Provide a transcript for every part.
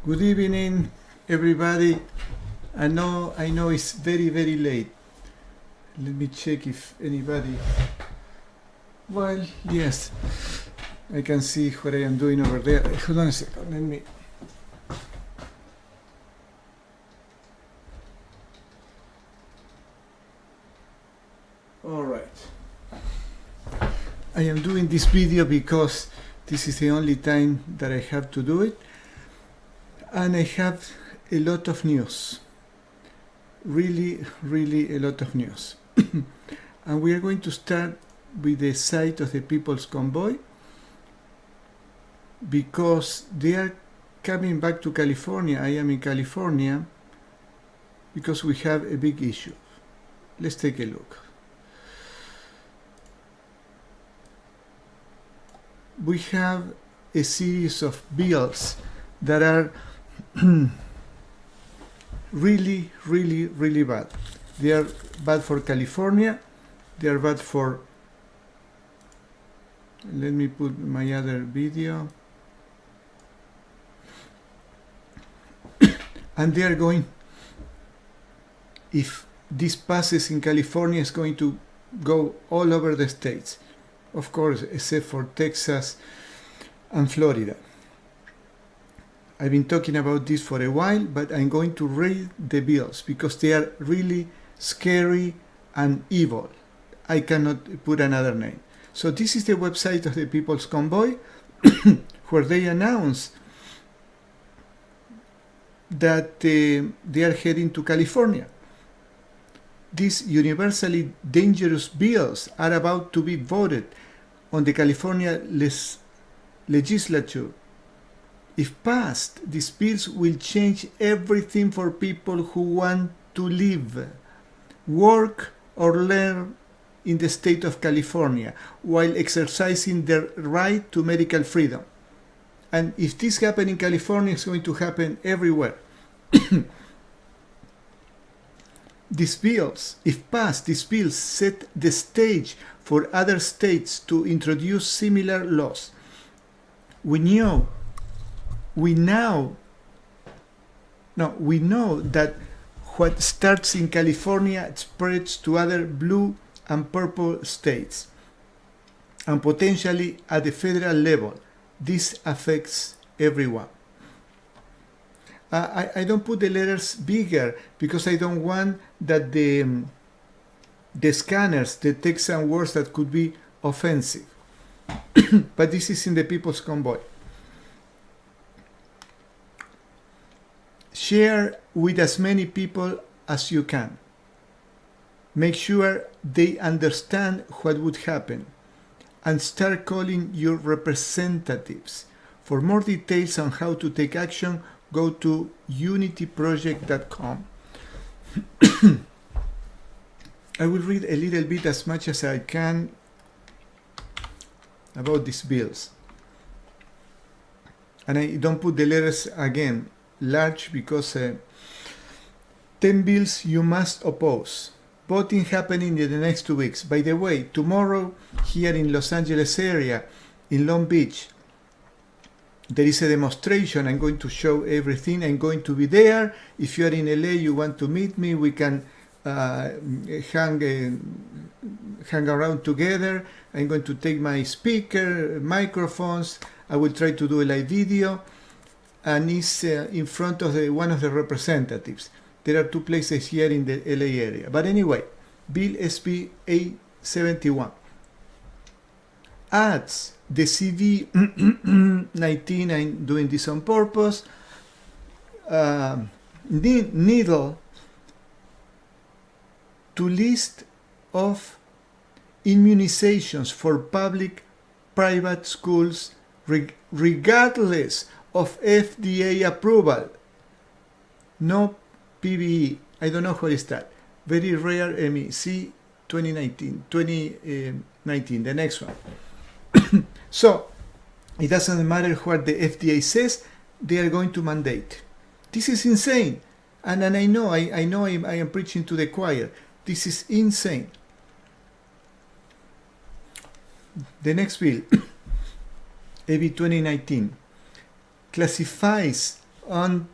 Good evening, everybody. I know it's very, very late. Let me check if anybody... Well, yes, I can see what I am doing over there. Hold on a second, let me... All right. I am doing this video because this is the only time that I have to do it. And I have a lot of news. Really a lot of news. And we are going to start with the site of the People's Convoy, because they are coming back to California. I am in California because we have a big issue. Let's take a look. We have a series of bills that are really bad. They are bad for California. They are bad for... Let me put my other video. And they are going... If this passes in California, it's going to go all over the states. Of course, except for Texas and Florida. I've been talking about this for a while, but I'm going to read the bills because they are really scary and evil. I cannot put another name. So this is the website of the People's Convoy, where they announce that they are heading to California. These universally dangerous bills are about to be voted on the California legislature. If passed, these bills will change everything for people who want to live, work, or learn in the state of California while exercising their right to medical freedom. And if this happens in California, it's going to happen everywhere. These bills, if passed, these bills set the stage for other states to introduce similar laws. We know that what starts in California spreads to other blue and purple states, and potentially at the federal level. This affects everyone. I don't put the letters bigger because I don't want that the scanners detect some words that could be offensive. But this is in the People's Convoy. Share with as many people as you can. Make sure they understand what would happen, and start calling your representatives. For more details on how to take action, go to unityproject.com. I will read a little bit, as much as I can, about these bills. And I don't put the letters again large because 10 bills you must oppose. Voting happening in the next 2 weeks. By the way, tomorrow here in Los Angeles area, in Long Beach, there is a demonstration. I'm going to show everything. I'm going to be there. If you are in LA, you want to meet me, we can hang around together. I'm going to take my speaker, microphones. I will try to do a live video. And it's in front of one of the representatives. There are 2 places here in the LA area. But anyway, Bill SB 871 adds the CV 19, I'm doing this on purpose, needle to list of immunizations for public, private schools, regardless of FDA approval. No PBE. I don't know what is that. Very rare MEC 2019, the next one. So, it doesn't matter what the FDA says, they are going to mandate. This is insane. And I know I am preaching to the choir. This is insane. The next bill, AB 2019, classifies on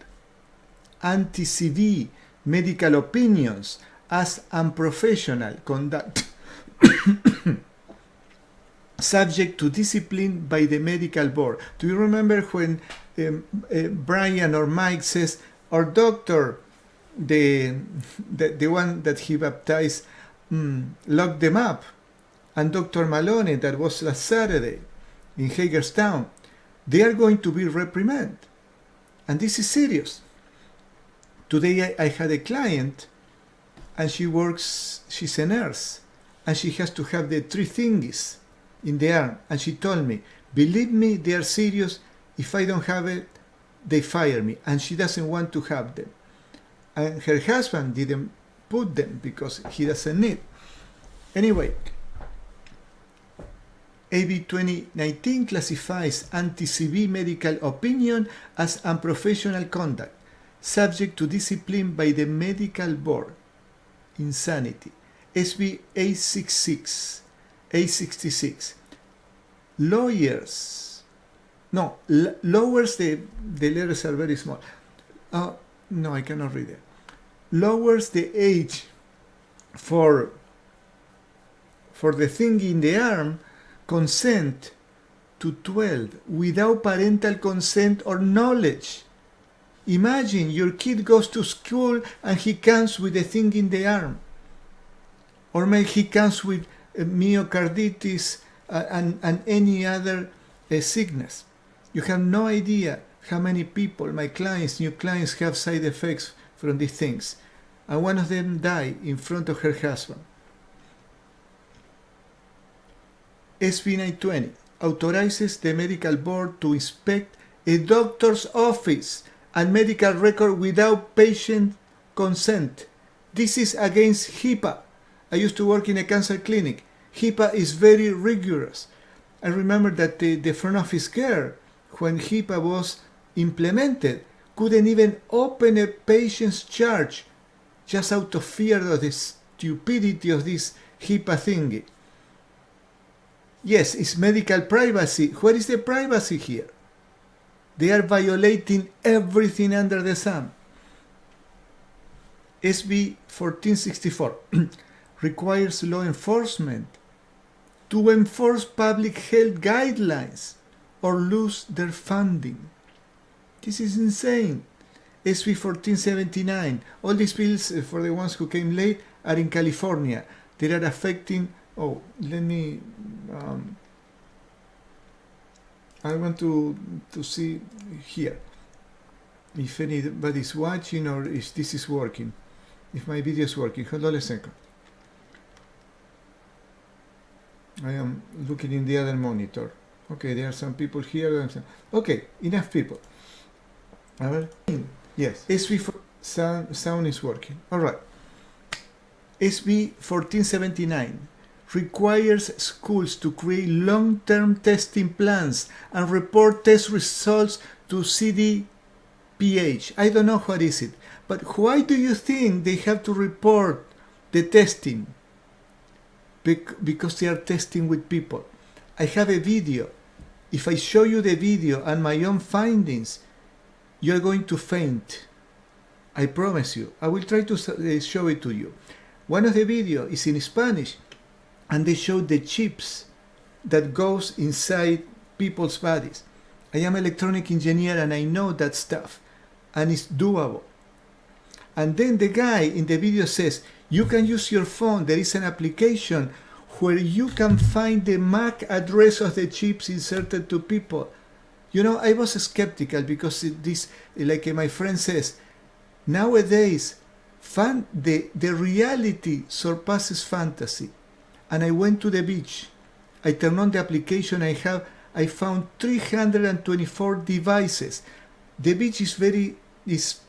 anti-CV medical opinions as unprofessional conduct subject to discipline by the medical board. Do you remember when Brian or Mike says, our doctor, the one that he baptized, locked them up, and Dr. Maloney, that was last Saturday in Hagerstown, they are going to be reprimanded. And this is serious. Today I had a client, and she's a nurse, and she has to have the 3 thingies in the arm. And she told me, believe me, they are serious. If I don't have it, they fire me. And she doesn't want to have them. And her husband didn't put them because he doesn't need. Anyway, AB 2019 classifies anti-CV medical opinion as unprofessional conduct, subject to discipline by the medical board. Insanity. SB 866 lowers the letters are very small. No, I cannot read it. Lowers the age for the thing in the arm consent to 12 without parental consent or knowledge. Imagine your kid goes to school and he comes with a thing in the arm. Or maybe he comes with myocarditis and any other sickness. You have no idea how many people, my clients, new clients, have side effects from these things. And one of them died in front of her husband. SB 920 authorizes the medical board to inspect a doctor's office and medical record without patient consent. This is against HIPAA. I used to work in a cancer clinic. HIPAA is very rigorous. I remember that the front office girl, when HIPAA was implemented, couldn't even open a patient's chart just out of fear of the stupidity of this HIPAA thingy. Yes, it's medical privacy. Where is the privacy here? They are violating everything under the sun. SB 1464 requires law enforcement to enforce public health guidelines or lose their funding. This is insane. SB 1479. All these bills, for the ones who came late, are in California. They are affecting... I want to see here if anybody's watching or if this is working. If my video is working. Hold on a second. I am looking in the other monitor. Okay, there are some people here. Okay, enough people. Yes, SB sound is working. All right. SB 1479 requires schools to create long-term testing plans and report test results to CDPH. I don't know what is it, but why do you think they have to report the testing? Because they are testing with people. I have a video. If I show you the video and my own findings, you're going to faint. I promise you. I will try to show it to you. One of the videos is in Spanish, and they show the chips that goes inside people's bodies. I am an electronic engineer and I know that stuff, and it's doable. And then the guy in the video says, you can use your phone. There is an application where you can find the MAC address of the chips inserted to people. You know, I was skeptical because this, like my friend says, nowadays, the reality surpasses fantasy. And I went to the beach. I turned on the application. I found 324 devices. The beach is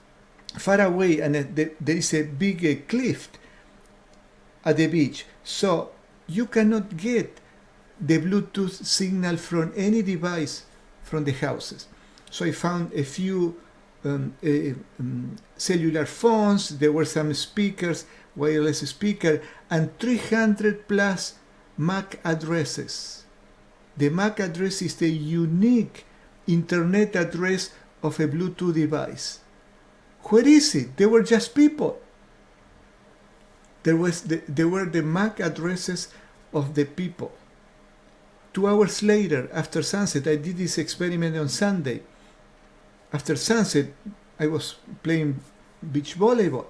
far away, and there is a big cliff at the beach. So you cannot get the Bluetooth signal from any device from the houses. So I found a few cellular phones. There were some speakers, wireless speaker, and 300 plus MAC addresses. The MAC address is the unique internet address of a Bluetooth device. Where is it? They were just people. There were the MAC addresses of the people. 2 hours later, after sunset, I did this experiment on Sunday. After sunset, I was playing beach volleyball.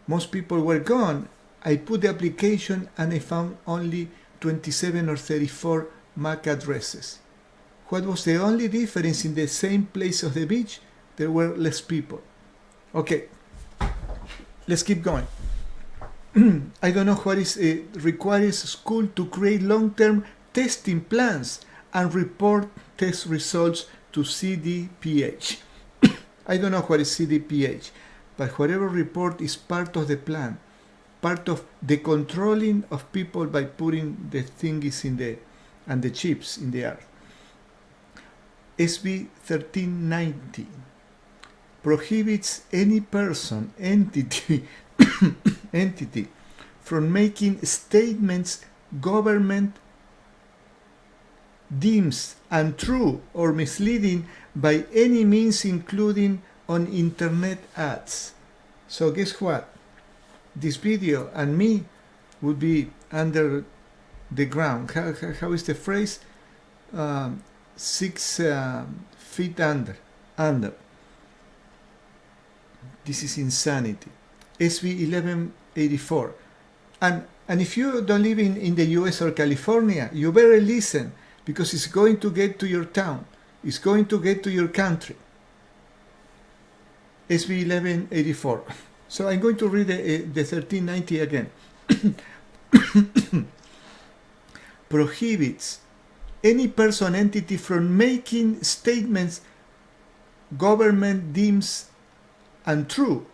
Most people were gone. I put the application and I found only 27 or 34 MAC addresses. What was the only difference? In the same place of the beach, there were less people. Okay, let's keep going. I don't know what is requires school to create long-term testing plans and report test results to CDPH. I don't know what is CDPH, but whatever report is part of the plan, part of the controlling of people by putting the thingies in the and the chips in the earth. SB 1390 prohibits any person, entity from making statements government deems untrue or misleading by any means, including on internet ads. So guess what? This video and me would be under the ground. How is the phrase? 6 feet under. This is insanity. SB 1184. And if you don't live in the US or California, you better listen, because it's going to get to your town. It's going to get to your country. SB 1184. So I'm going to read the 1390 again. Prohibits any person, entity from making statements government deems untrue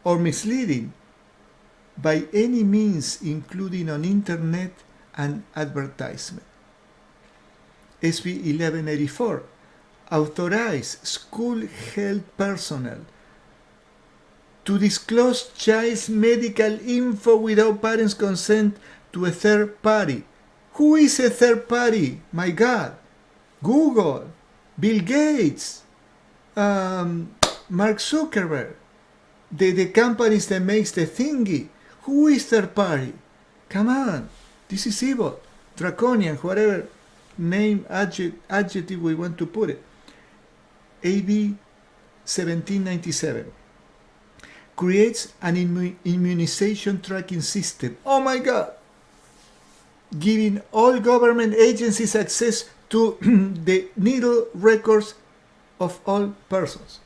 or misleading by any means, including on internet and advertisement. SB 1184. Authorize school health personnel to disclose child's medical info without parents' consent to a third party. Who is a third party? My God. Google, Bill Gates, Mark Zuckerberg, the companies that makes the thingy. Who is third party? Come on. This is evil. Draconian, whatever name, adjective we want to put it. AB 1797 creates an immunization tracking system. Oh my God! Giving all government agencies access to the needle records of all persons.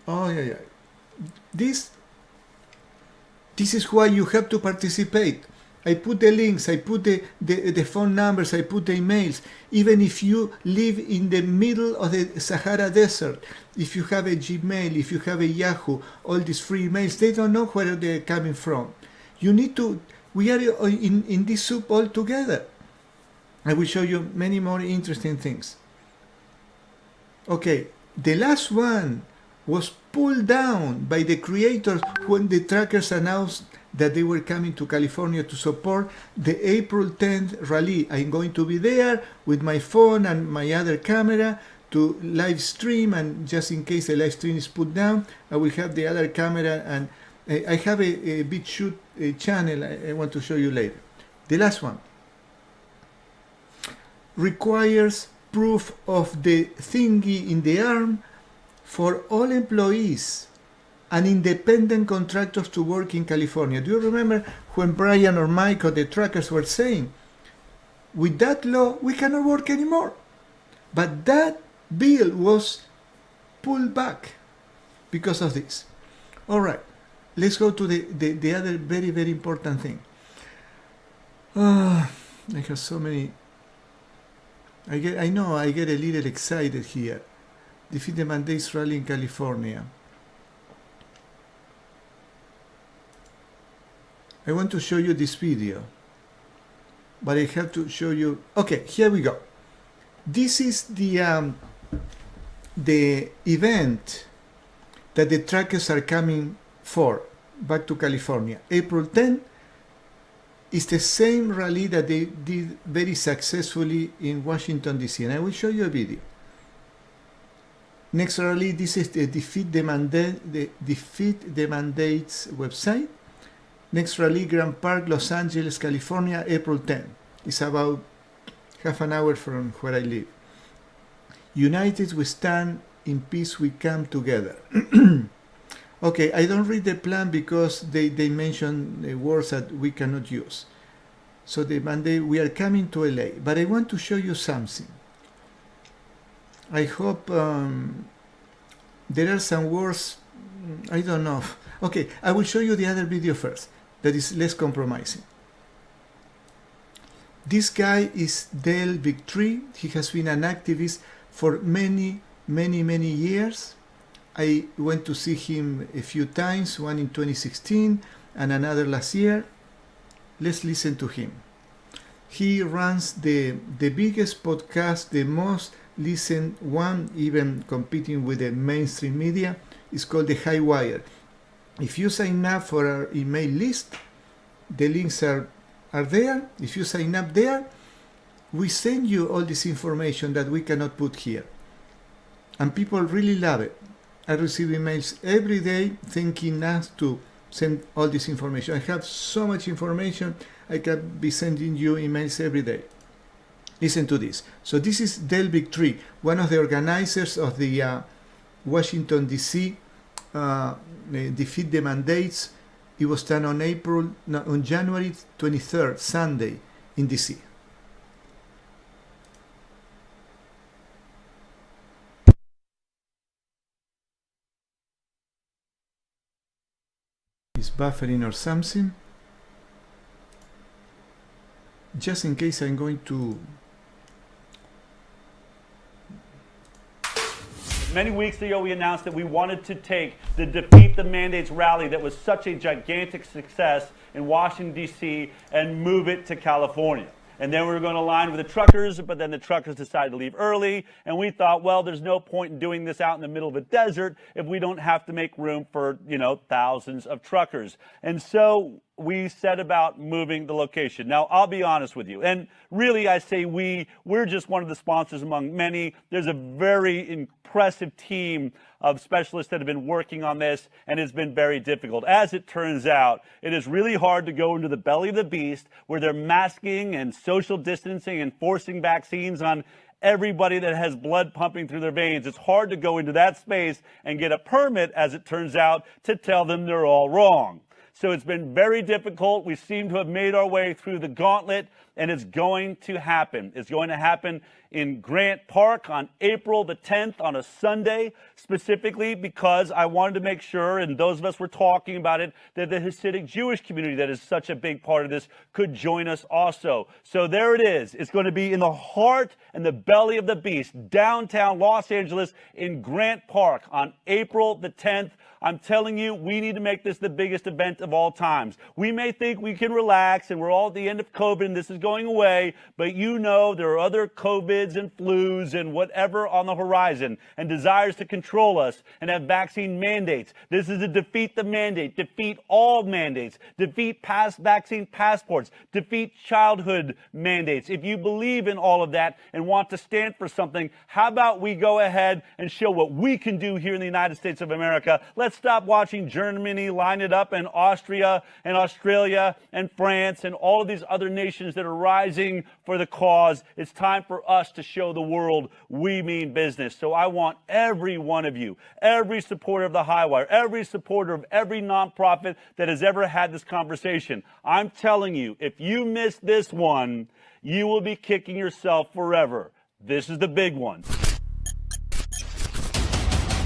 Oh yeah. This is why you have to participate. I put the links, I put the phone numbers, I put the emails. Even if you live in the middle of the Sahara Desert, if you have a Gmail, if you have a Yahoo, all these free emails, they don't know where they're coming from. You need to, we are in this soup all together. I will show you many more interesting things. Okay, the last one was pulled down by the creators when the trackers announced that they were coming to California to support the April 10th rally. I'm going to be there with my phone and my other camera to live stream, and just in case the live stream is put down, I will have the other camera, and I have a BitChute channel I want to show you later. The last one requires proof of the thingy in the arm for all employees and independent contractors to work in California. Do you remember when Brian or Mike or the trackers were saying, with that law, we cannot work anymore? But that bill was pulled back because of this. All right, let's go to the other very, very important thing. I have so many. I know I get a little excited here. Defeat the mandates rally in California. I want to show you this video, but I have to show you. Okay, here we go. This is the event that the trackers are coming for back to California. April 10 is the same rally that they did very successfully in Washington, D.C. And I will show you a video. Next rally, this is the Defeat the Mandates website. Next rally, Grand Park, Los Angeles, California, April 10. It's about half an hour from where I live. United we stand, in peace we come together. Okay, I don't read the plan because they mention words that we cannot use. So the mandate, we are coming to LA, but I want to show you something. I hope there are some words, I don't know. Okay, I will show you the other video first, that is less compromising. This guy is Dale Victory. He has been an activist for many years. I went to see him a few times, one in 2016 and another last year. Let's listen to him. He runs the biggest podcast, the most listened one, even competing with the mainstream media. It's called The High Wire. If you sign up for our email list, the links are there. If you sign up there, we send you all this information that we cannot put here. And people really love it. I receive emails every day thanking us to send all this information. I have so much information, I can be sending you emails every day. Listen to this. So this is Dale Victory, one of the organizers of the Washington, D.C. Defeat the Mandates. It was done on January 23rd, Sunday, in D.C. Is buffering or something. Just in case I'm going to... Many weeks ago, we announced that we wanted to take the Defeat the Mandates rally that was such a gigantic success in Washington, D.C., and move it to California. And then we were going to align with the truckers, but then the truckers decided to leave early. And we thought, well, there's no point in doing this out in the middle of a desert if we don't have to make room for, thousands of truckers. And so we set about moving the location. Now, I'll be honest with you. And really, I say we're just one of the sponsors among many. There's a very impressive team of specialists that have been working on this, and it's been very difficult. As it turns out, it is really hard to go into the belly of the beast where they're masking and social distancing and forcing vaccines on everybody that has blood pumping through their veins. It's hard to go into that space and get a permit, as it turns out, to tell them they're all wrong. So it's been very difficult. We seem to have made our way through the gauntlet, and it's going to happen. It's going to happen in Grant Park on April the 10th on a Sunday, specifically because I wanted to make sure, and those of us were talking about it, that the Hasidic Jewish community that is such a big part of this could join us also. So there it is. It's going to be in the heart and the belly of the beast, downtown Los Angeles in Grant Park on April the 10th. I'm telling you, we need to make this the biggest event of all times. We may think we can relax and we're all at the end of COVID and this is going away, but there are other COVIDs and flus and whatever on the horizon and desires to control us and have vaccine mandates. This is to defeat the mandate, defeat all mandates, defeat vaccine passports, defeat childhood mandates. If you believe in all of that and want to stand for something, how about we go ahead and show what we can do here in the United States of America? Let's stop watching Germany line it up, and Austria and Australia and France and all of these other nations that are rising for the cause. It's time for us to show the world we mean business. So I want every one of you, every supporter of the High Wire, every supporter of every nonprofit that has ever had this conversation. I'm telling you, if you miss this one, you will be kicking yourself forever. This is the big one.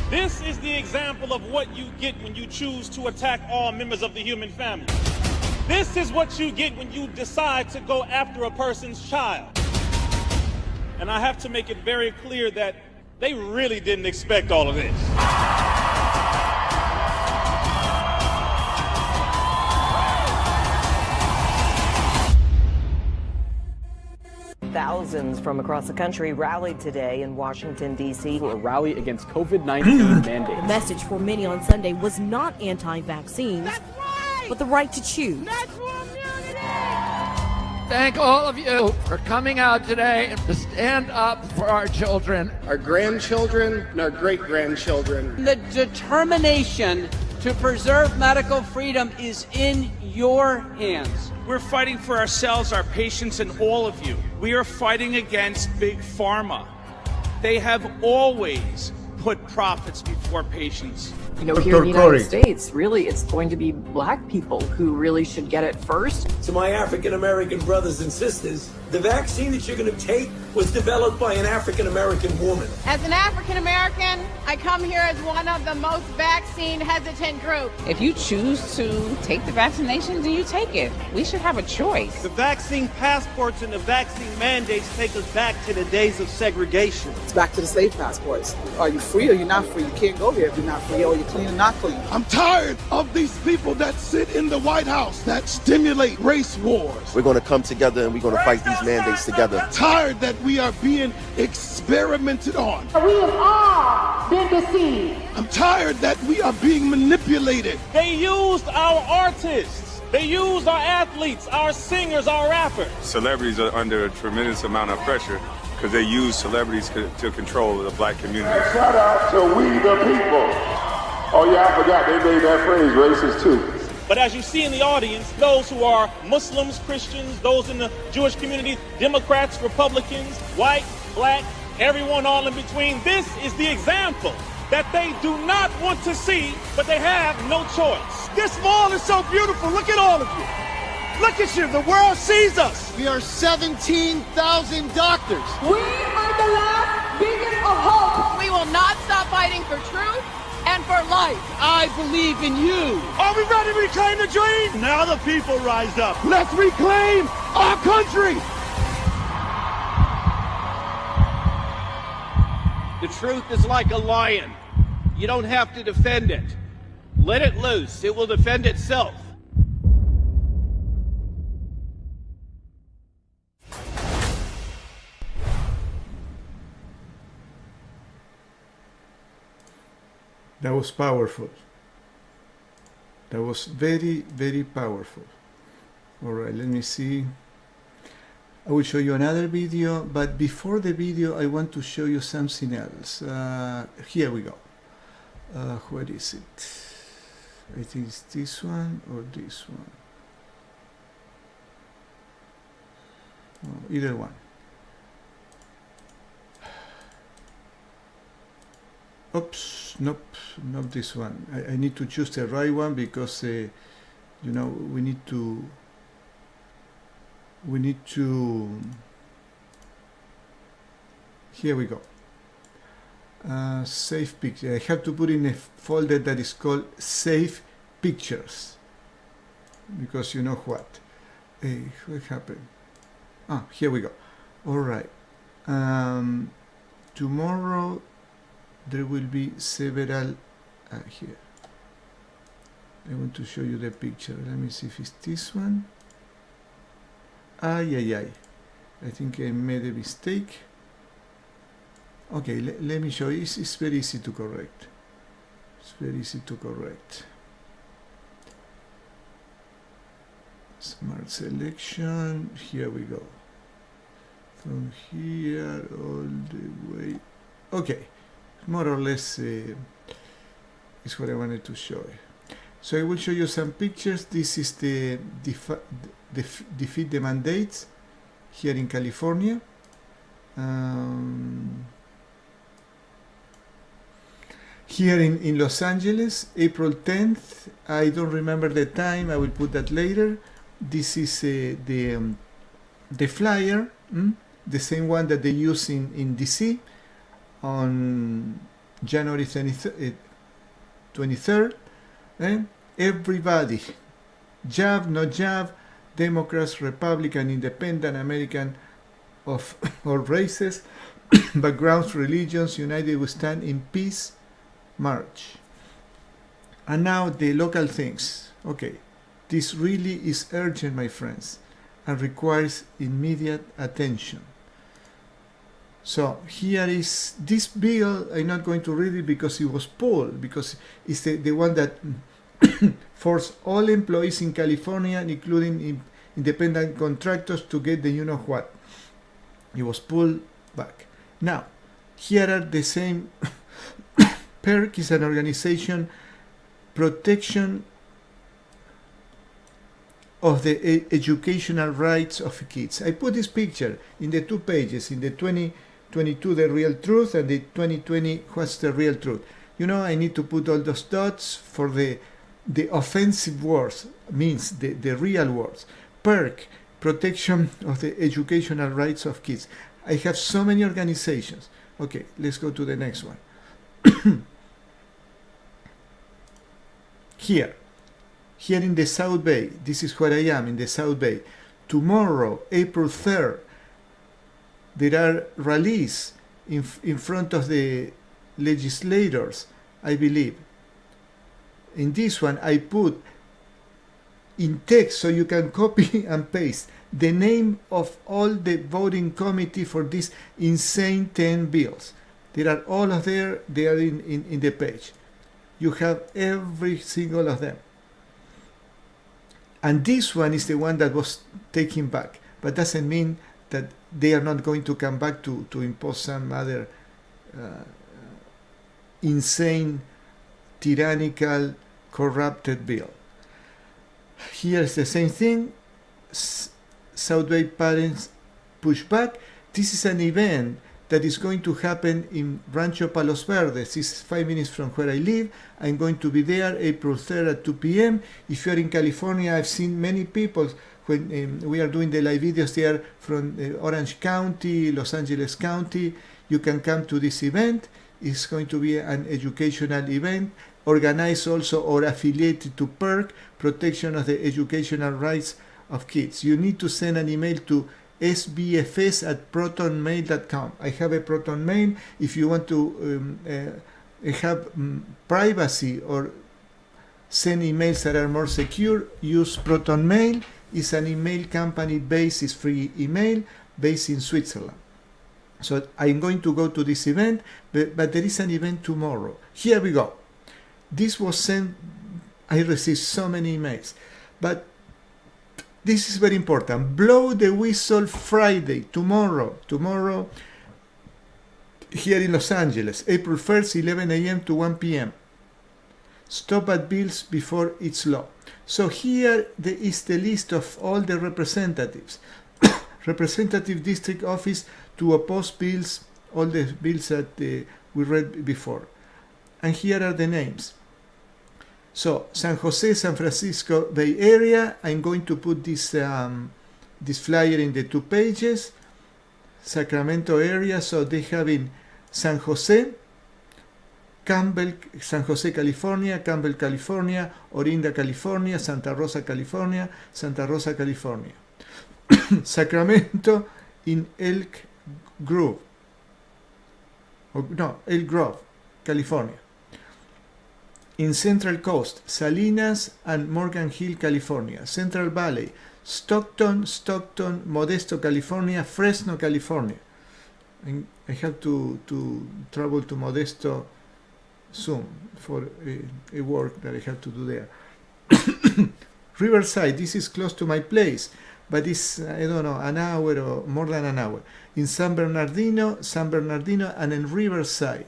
This is the example of what you get when you choose to attack all members of the human family. This is what you get when you decide to go after a person's child. And I have to make it very clear that they really didn't expect all of this. Thousands from across the country rallied today in Washington, D.C. for a rally against COVID-19 mandates. The message for many on Sunday was not anti-vaccines, but the right to choose. thank all of you for coming out today to stand up for our children, our grandchildren, and our great-grandchildren. The determination to preserve medical freedom is in your hands. We're fighting for ourselves, our patients, and all of you. We are fighting against Big Pharma. They have always put profits before patients. You know, here in the United States, really, it's going to be black people who really should get it first. To my African-American brothers and sisters, the vaccine that you're going to take was developed by an African-American woman. As an African-American, I come here as one of the most vaccine-hesitant groups. If you choose to take the vaccination, then you take it. We should have a choice. The vaccine passports and the vaccine mandates take us back to the days of segregation. It's back to the slave passports. Are you free or you're not free? You can't go here if you're not free, or you're clean or not clean. I'm tired of these people that sit in the White House that stimulate race wars. We're going to come together and we're going to fight these mandates together. Tired that we are being experimented on. We have all been deceived. I'm tired that we are being manipulated. They used our artists. They used our athletes, our singers, our rappers. Celebrities are under a tremendous amount of pressure because they use celebrities to control the black community. Shout out to we the people. Oh yeah, I forgot they made that phrase racist too. But as you see in the audience, those who are Muslims, Christians, those in the Jewish community, Democrats, Republicans, white, black, everyone all in between, this is the example that they do not want to see, but they have no choice. This mall is so beautiful. Look at all of you. Look at you. The world sees us. We are 17,000 doctors. We are the last beacon of hope. We will not stop fighting for truth and for life. I believe in you. Are we ready to reclaim the dream? Now the people rise up. Let's reclaim our country. The truth is like a lion. You don't have to defend it. Let it loose. It will defend itself. That was powerful. That was very, very powerful. All right, let me see. I will show you another video, but before the video, I want to show you something else. Here we go. Where is it? I think it's this one or this one. Oh, either one. Oops, nope, not this one. I need to choose the right one because, you know, we need to, here we go. Save picture. I have to put in a folder that is called Save Pictures. Because you know what? Hey, what happened? Ah, here we go. All right. Tomorrow, there will be several here. I want to show you the picture. Let me see if it's this one. I think I made a mistake. Okay, let me show you. It's very easy to correct. It's very easy to correct. Smart selection. Here we go. From here all the way. Okay. More or less is what I wanted to show you. So I will show you some pictures. This is the defeat the mandates here in California. Here in Los Angeles, April 10th. I don't remember the time. I will put that later. This is the flyer, the same one that they use in DC. On January 23rd, everybody, jab, no jab, Democrats, Republican, Independent, American, of all races, backgrounds, religions, united we stand in peace, march. And now the local things. Okay, this really is urgent, my friends, and requires immediate attention. So here is this bill. I'm not going to read it because it was pulled, because it's the one that forced all employees in California, including independent contractors to get the you know what. It was pulled back. Now, here are the same. PERC is an organization protection of the educational rights of kids. I put this picture in the 2 pages, in the 2022 The Real Truth and the 2020 What's the Real Truth. You know, I need to put all those dots for the offensive words, means the real words. PERC, protection of the educational rights of kids. I have so many organizations. Okay, let's go to the next one. Here in the South Bay, this is where I am, in the South Bay. Tomorrow, April 3rd, there are rallies in front of the legislators, I believe. In this one, I put in text so you can copy and paste the name of all the voting committee for these insane 10 bills. There are all of there, they are in the page. You have every single of them. And this one is the one that was taken back, but doesn't mean that they are not going to come back to impose some other insane, tyrannical, corrupted bill. Here's the same thing. South Bay parents push back. This is an event that is going to happen in Rancho Palos Verdes. This is 5 minutes from where I live. I'm going to be there April 3rd at 2 p.m. If you're in California, I've seen many people when we are doing the live videos there from Orange County, Los Angeles County. You can come to this event. It's going to be an educational event, organized also or affiliated to PERC, Protection of the Educational Rights of Kids. You need to send an email to sbfs@protonmail.com. I have a Proton mail. If you want to have privacy or send emails that are more secure, use Proton Mail. It's an email company based, it's free email, based in Switzerland. So I'm going to go to this event, but there is an event tomorrow. Here we go. This was sent, I received so many emails, but this is very important. Blow the Whistle Friday, tomorrow, here in Los Angeles, April 1st, 11 a.m. to 1 p.m. Stop at bills before it's law. So here is the list of all the representatives. Representative District Office to oppose bills, all the bills that we read before. And here are the names. So, San Jose, San Francisco Bay Area, I'm going to put this flyer in the 2 pages. Sacramento area, so they have in San Jose, Campbell, San Jose, California, Campbell, California, Orinda, California, Santa Rosa, California, Santa Rosa, California. Sacramento in Elk Grove, California. In Central Coast, Salinas and Morgan Hill, California. Central Valley, Stockton, Modesto, California, Fresno, California. And I have to travel to Modesto soon for a work that I have to do there. Riverside, this is close to my place, but it's, I don't know, an hour or more than an hour. In San Bernardino, and in Riverside.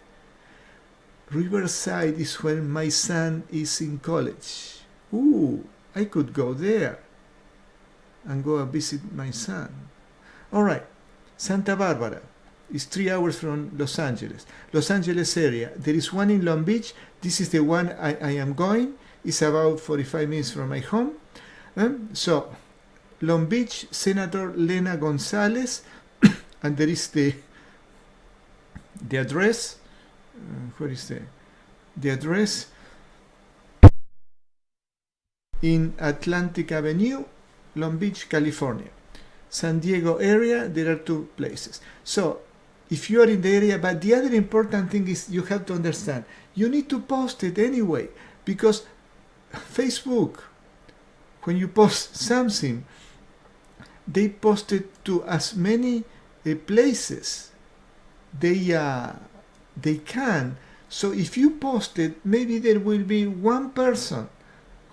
Riverside is where my son is in college. Ooh, I could go there and go and visit my son. All right, Santa Barbara is 3 hours from Los Angeles. Los Angeles area. There is one in Long Beach. This is the one I am going. It's about 45 minutes from my home. So, Long Beach, Senator Lena Gonzalez, and there is the address. Where is the address? In Atlantic Avenue, Long Beach, California. San Diego area, there are 2 places. So, if you are in the area, but the other important thing is you have to understand, you need to post it anyway, because Facebook, when you post something, they post it to as many places they can. So if you post it, maybe there will be one person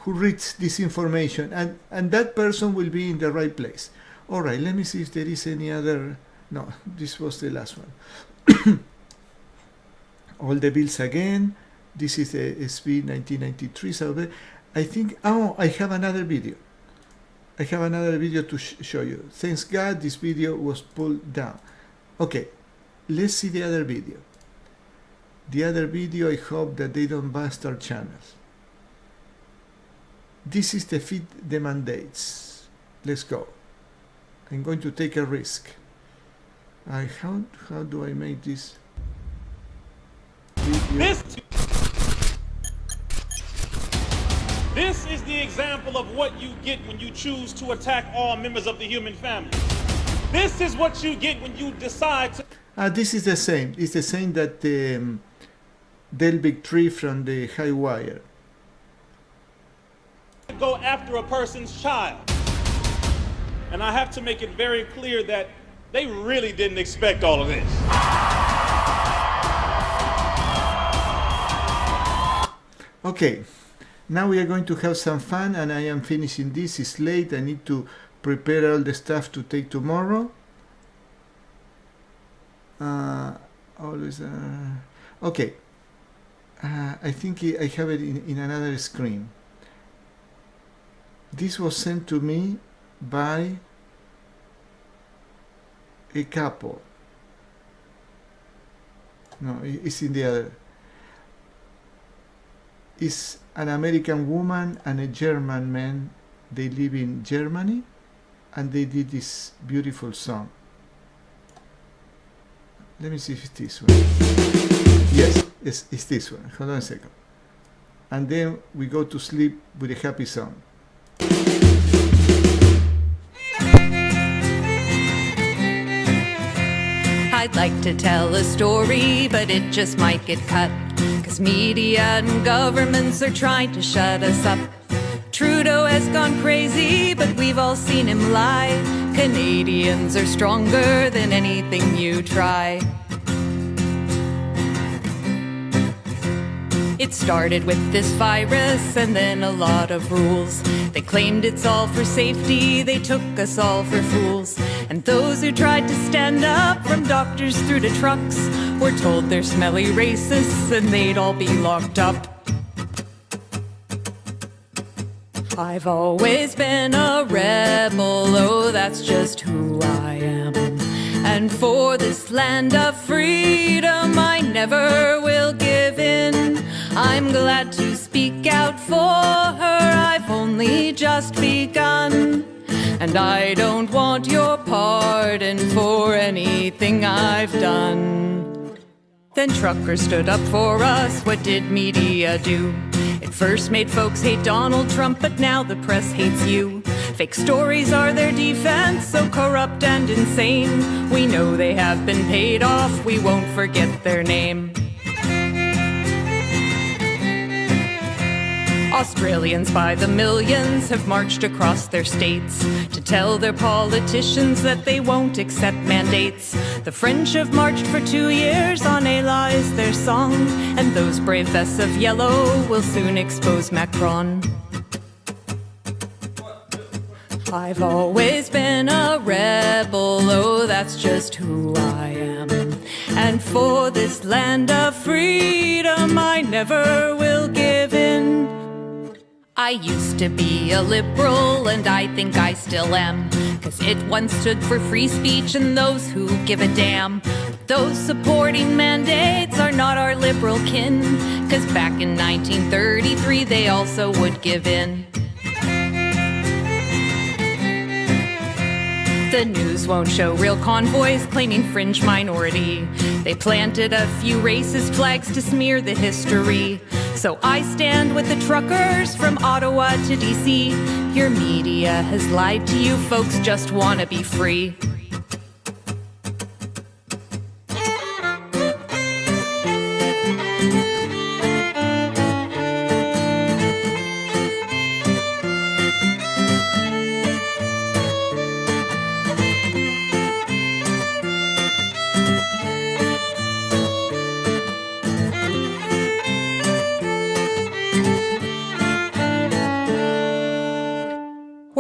who reads this information, and that person will be in the right place. All right, let me see if there is any other. No, this was the last one. All the bills again. This is the SB 1993 survey. I think, I have another video. I have another video to show you. Thanks God this video was pulled down. Okay, let's see the other video. The other video, I hope that they don't bust our channels. This is the fit the mandates. Let's go. I'm going to take a risk. How do I make this video? This is the example of what you get when you choose to attack all members of the human family. This is what you get when you decide to... This is the same. It's the same that Del Big Tree from the High Wire. Go after a person's child. And I have to make it very clear that they really didn't expect all of this. Okay. Now we are going to have some fun, and I am finishing this. It's late. I need to prepare all the stuff to take tomorrow. Okay. I think I have it in another screen. This was sent to me by a couple. No, it's in the other. It's an American woman and a German man. They live in Germany, and they did this beautiful song. Let me see if it's this one. Yes, it's this one. Hold on a second. And then we go to sleep with a happy song. I'd like to tell a story, but it just might get cut. 'Cause media and governments are trying to shut us up. Trudeau has gone crazy, but we've all seen him lie. Canadians are stronger than anything you try. It started with this virus and then a lot of rules. They claimed it's all for safety, they took us all for fools. And those who tried to stand up, from doctors through to trucks, were told they're smelly racists and they'd all be locked up. I've always been a rebel, oh that's just who I am. And for this land of freedom I never will give in. I'm glad to speak out for her, I've only just begun. And I don't want your pardon for anything I've done. Then truckers stood up for us, what did media do? It first made folks hate Donald Trump, but now the press hates you. Fake stories are their defense, so corrupt and insane. We know they have been paid off, we won't forget their name. Australians by the millions have marched across their states to tell their politicians that they won't accept mandates. The French have marched for 2 years, on Allah is their song, and those brave vests of yellow will soon expose Macron. I've always been a rebel, oh that's just who I am. And for this land of freedom I never will give in. I used to be a liberal, and I think I still am, 'cause it once stood for free speech and those who give a damn. Those supporting mandates are not our liberal kin, 'cause back in 1933 they also would give in. The news won't show real convoys claiming fringe minority. They planted a few racist flags to smear the history. So I stand with the truckers from Ottawa to DC. Your media has lied to you, folks just want to be free.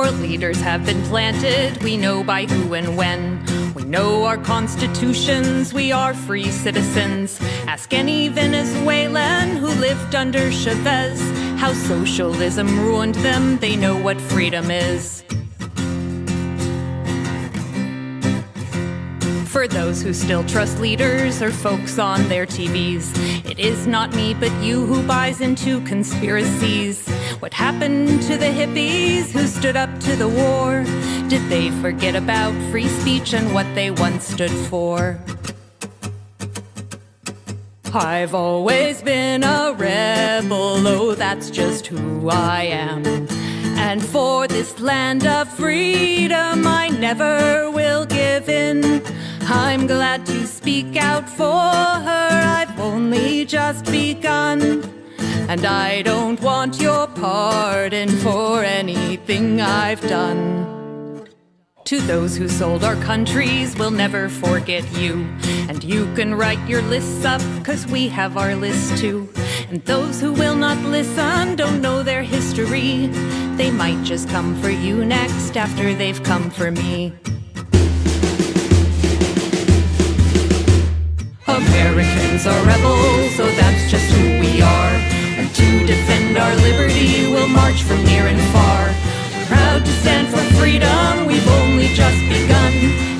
World leaders have been planted, we know by who and when. We know our constitutions, we are free citizens. Ask any Venezuelan who lived under Chavez how socialism ruined them, they know what freedom is. For those who still trust leaders or folks on their TVs, it is not me but you who buys into conspiracies. What happened to the hippies who stood up to the war? Did they forget about free speech and what they once stood for? I've always been a rebel, oh that's just who I am. And for this land of freedom I never will give in. I'm glad to speak out for her, I've only just begun. And I don't want your pardon for anything I've done. To those who sold our countries, we'll never forget you. And you can write your lists up, 'cause we have our list too. And those who will not listen don't know their history. They might just come for you next after they've come for me. Americans are rebels, so that's just who we are. And to defend our liberty, we'll march from near and far. Proud to stand for freedom, we've only just begun.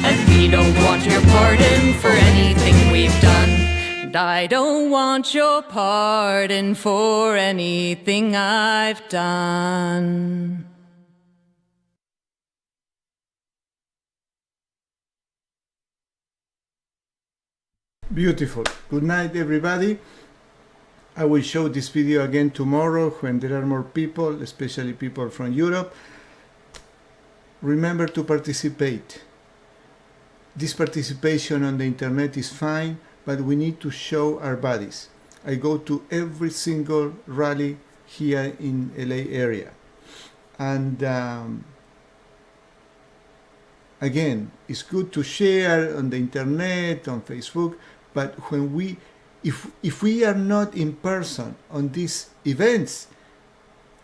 And we don't want your pardon for anything we've done. And I don't want your pardon for anything I've done. Beautiful. Good night, everybody. I will show this video again tomorrow when there are more people, especially people from Europe. Remember to participate. This participation on the internet is fine, but we need to show our bodies. I go to every single rally here in LA area. And again, it's good to share on the internet, on Facebook, but when if we are not in person on these events,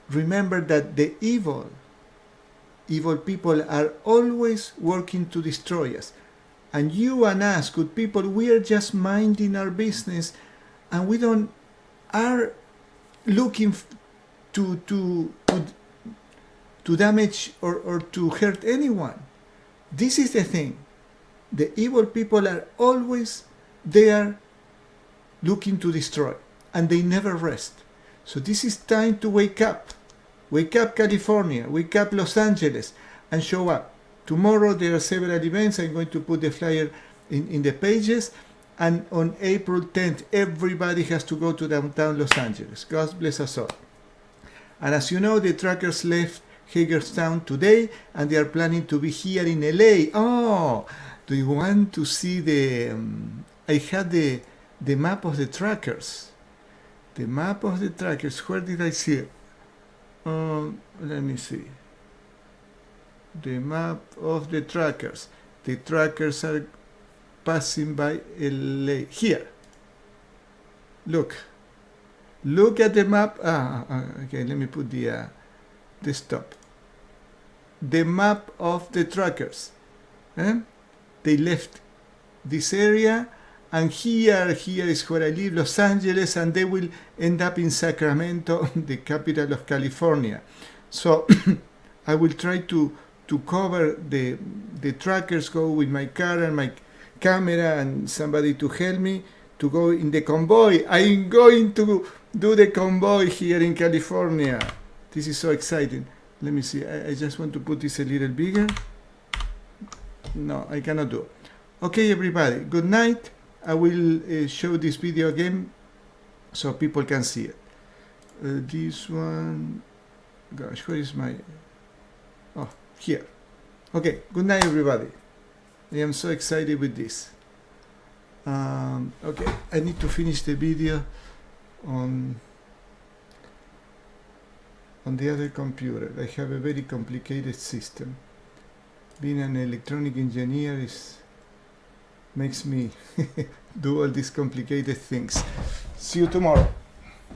remember that the evil people are always working to destroy us. And you and us, good people, we are just minding our business, and we don't are looking to damage or to hurt anyone. This is the thing. The evil people are always there looking to destroy, and they never rest. So this is time to wake up. Wake up, California. Wake up, Los Angeles, and show up. Tomorrow there are several events. I'm going to put the flyer in the pages. And on April 10th, everybody has to go to downtown Los Angeles. God bless us all. And as you know, the truckers left Hagerstown today, and they are planning to be here in LA. Oh, do you want to see the... I had the map of the trackers. The map of the trackers. Where did I see it? Let me see. The map of the trackers. The trackers are passing by LA. Here. Look. Look at the map. Okay, let me put the stop. The map of the trackers. They left this area, and here is where I live, Los Angeles, and they will end up in Sacramento, the capital of California. So I will try to cover the trackers, go with my car and my camera and somebody to help me to go in the convoy. I'm going to do the convoy here in California. This is so exciting. Let me see. I just want to put this a little bigger. No, I cannot do it. Okay, everybody. Good night. I will show this video again so people can see it. This one, gosh, where is my... Oh, here. Okay, good night, everybody. I am so excited with this. Okay, I need to finish the video on the other computer. I have a very complicated system. Being an electronic engineer makes me do all these complicated things. See you tomorrow.